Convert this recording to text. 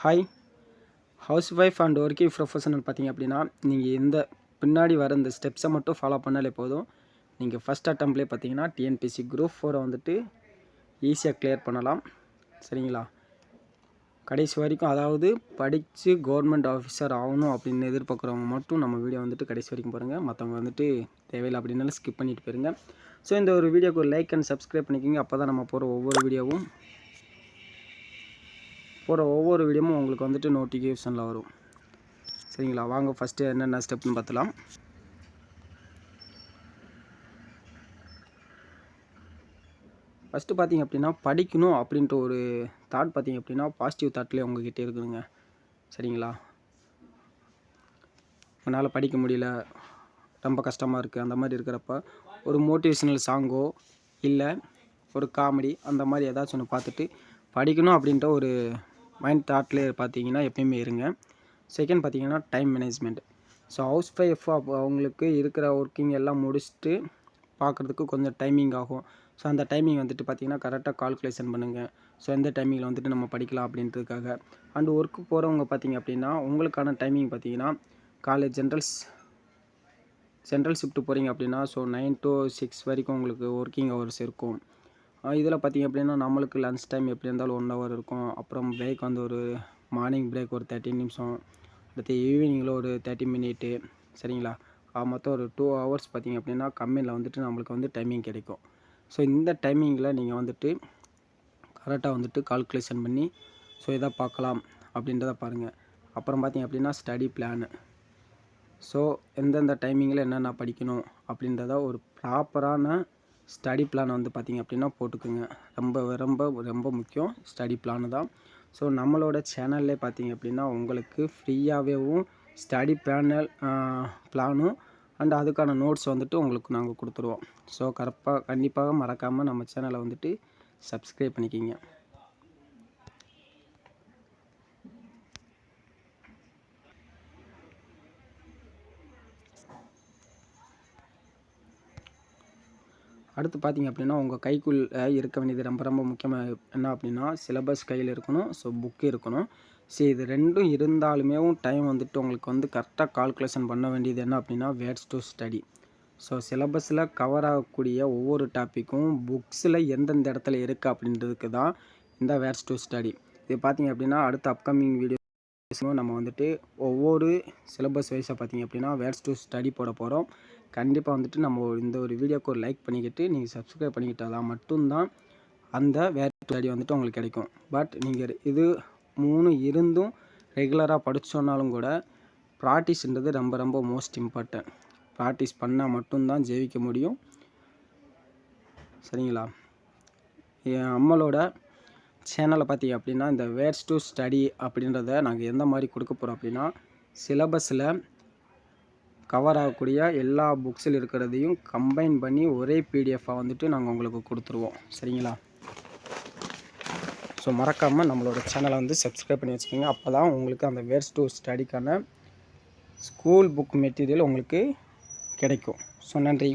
Hi house wife and working professional பார்த்தீங்க அப்படின்னா நீங்கள் இந்த பின்னாடி வர இந்த ஸ்டெப்ஸை மட்டும் ஃபாலோ பண்ணாலே போதும். நீங்கள் ஃபஸ்ட் அட்டம்ப்ட்லேயே பார்த்தீங்கன்னா டிஎன்பிஎஸ்சி குரூப் 4 வந்துட்டு ஈஸியாக கிளியர் பண்ணலாம். சரிங்களா? கடைசி வரைக்கும், அதாவது படித்து கவர்மெண்ட் ஆஃபீஸர் ஆகணும் அப்படின்னு எதிர்பார்க்குறவங்க மட்டும் நம்ம வீடியோ வந்துட்டு கடைசி வரைக்கும் பாருங்கள். மற்றவங்க வந்துட்டு தேவையில்லை அப்படின்னாலும் ஸ்கிப் பண்ணிட்டு போயிருங்க. ஸோ இந்த ஒரு வீடியோக்கு ஒரு லைக் அண்ட் சப்ஸ்கிரைப் பண்ணிக்கோங்க. அப்போ தான் நம்ம போகிற ஒவ்வொரு வீடியோவும் உங்களுக்கு வந்துட்டு நோட்டிஃபிகேஷனில் வரும். சரிங்களா? வாங்க ஃபஸ்ட்டு என்னென்ன ஸ்டெப்னு பார்த்துலாம். ஃபஸ்ட்டு பார்த்தீங்க அப்படின்னா, படிக்கணும் அப்படின்ட்டு ஒரு தாட் பார்த்தீங்க அப்படின்னா பாசிட்டிவ் தாட்லேயே உங்ககிட்ட இருக்குதுங்க. சரிங்களா? உன்னால் படிக்க முடியல, ரொம்ப கஷ்டமாக இருக்குது, அந்த மாதிரி இருக்கிறப்ப ஒரு மோட்டிவேஷ்னல் சாங்கோ இல்லை ஒரு காமெடி அந்த மாதிரி ஏதாச்சும் ஒன்று பார்த்துட்டு படிக்கணும் அப்படின்ட்டு ஒரு மைண்ட் தாட்லேயே பார்த்தீங்கன்னா எப்பயுமே இருங்க. செகண்ட் பார்த்தீங்கன்னா time management. So how's wife அவங்களுக்கு இருக்கிற ஒர்க்கிங் எல்லாம் முடிச்சுட்டு பார்க்குறதுக்கு கொஞ்சம் டைமிங் ஆகும். ஸோ அந்த டைமிங் வந்துட்டு பார்த்திங்கன்னா கரெக்டாக கால்குலேஷன் பண்ணுங்கள். ஸோ எந்த டைமிங்கில் வந்துட்டு நம்ம படிக்கலாம் அப்படின்றதுக்காக. அண்ட் ஒர்க்கு போகிறவங்க பார்த்திங்க அப்படின்னா உங்களுக்கான டைமிங் பார்த்திங்கன்னா காலேஜ் ஜென்ரல் ஷிஃப்ட்டு போகிறீங்க அப்படின்னா ஸோ 9 to 6 வரைக்கும் உங்களுக்கு ஒர்க்கிங் ஹவர்ஸ் இருக்கும். இதில் பார்த்திங்க அப்படின்னா நம்மளுக்கு லன்ச் டைம் எப்படி இருந்தாலும் 1 hour இருக்கும். அப்புறம் பிரேக் வந்து ஒரு மார்னிங் பிரேக் ஒரு 30 நிமிஷம், அடுத்து ஈவினிங்கில் ஒரு 30 மினிட்டு. சரிங்களா? மொத்தம் ஒரு 2 hours பார்த்திங்க அப்படின்னா கம்பெனியில் வந்துட்டு நம்மளுக்கு வந்து டைமிங் கிடைக்கும். ஸோ இந்த டைமிங்கில் நீங்கள் வந்துட்டு கரெக்டாக வந்துட்டு கால்குலேஷன் பண்ணி ஸோ இதை பார்க்கலாம் அப்படின்றத பாருங்கள். அப்புறம் பார்த்திங்க அப்படின்னா ஸ்டடி பிளானு. ஸோ எந்தெந்த டைமிங்கில் என்னென்ன படிக்கணும் அப்படின்றத ஒரு ப்ராப்பரான ஸ்டடி பிளான் வந்து பார்த்திங்க அப்படின்னா போட்டுக்குங்க. ரொம்ப ரொம்ப ரொம்ப முக்கியம் ஸ்டடி பிளானு தான். ஸோ நம்மளோட சேனல்லே பார்த்திங்க அப்படின்னா உங்களுக்கு ஃப்ரீயாகவும் ஸ்டடி பிளானும் அண்ட் அதுக்கான நோட்ஸ் வந்துட்டு உங்களுக்கு நாங்கள் கொடுத்துருவோம். ஸோ கண்டிப்பாக மறக்காமல் நம்ம சேனலை வந்துட்டு சப்ஸ்கிரைப் பண்ணிக்கிங்க. அடுத்து பார்த்திங்க அப்படின்னா உங்கள் கைக்குள் இருக்க வேண்டியது ரொம்ப ரொம்ப முக்கியமாக என்ன அப்படின்னா சிலபஸ் கையில் இருக்கணும். ஸோ புக்கு இருக்கணும். சரி, இது ரெண்டும் இருந்தாலுமே டைம் வந்துட்டு உங்களுக்கு வந்து கரெக்டாக கால்குலேஷன் பண்ண வேண்டியது என்ன அப்படின்னா வேர்ட்ஸ் டு ஸ்டடி. ஸோ சிலபஸில் கவர் ஆகக்கூடிய ஒவ்வொரு டாப்பிக்கும் புக்ஸில் எந்தெந்த இடத்துல இருக்குது அப்படின்றதுக்கு தான் இந்த வேர்ட்ஸ் டு ஸ்டடி. இது பார்த்திங்க அப்படின்னா அடுத்த அப்கமிங் வீடியோ நம்ம வந்துட்டு ஒவ்வொரு சிலபஸ் வைஸாக பார்த்திங்க அப்படின்னா வேர்ட்ஸ் டு ஸ்டடி போட போகிறோம். கண்டிப்பாக வந்துட்டு நம்ம இந்த ஒரு வீடியோக்கு ஒரு லைக் பண்ணிக்கிட்டு நீங்கள் சப்ஸ்கிரைப் பண்ணிக்கிட்டால் மட்டும்தான் அந்த வேர்ட்ஸ் ஸ்டடி வந்துட்டு உங்களுக்கு கிடைக்கும். பட் நீங்கள் இது 3 இருந்தும் ரெகுலராக படித்தோன்னாலும் கூட ப்ராக்டிஸ்ன்றது ரொம்ப ரொம்ப மோஸ்ட் இம்பார்ட்டன்ட். ப்ராக்டிஸ் பண்ணால் மட்டும்தான் ஜெயிக்க முடியும். சரிங்களா? நம்மளோட சேனலை பார்த்திங்க அப்படின்னா இந்த வேர்ட்ஸ் டு ஸ்டடி அப்படின்றத நாங்கள் எந்த மாதிரி கொடுக்க போகிறோம் அப்படின்னா சிலபஸில் கவர் ஆகக்கூடிய எல்லா புக்ஸில் இருக்கிறதையும் கம்பைன் பண்ணி ஒரே பிடிஎஃபாக வந்துட்டு நாங்கள் உங்களுக்கு கொடுத்துருவோம். சரிங்களா? ஸோ மறக்காமல் நம்மளோட சேனலை வந்து சப்ஸ்கிரைப் பண்ணி வச்சுக்கோங்க. அப்போ தான் உங்களுக்கு அந்த வேர்ட்ஸ் டு ஸ்டடிக்கான ஸ்கூல் புக் மெட்டீரியல் உங்களுக்கு கிடைக்கும். ஸோ நன்றி.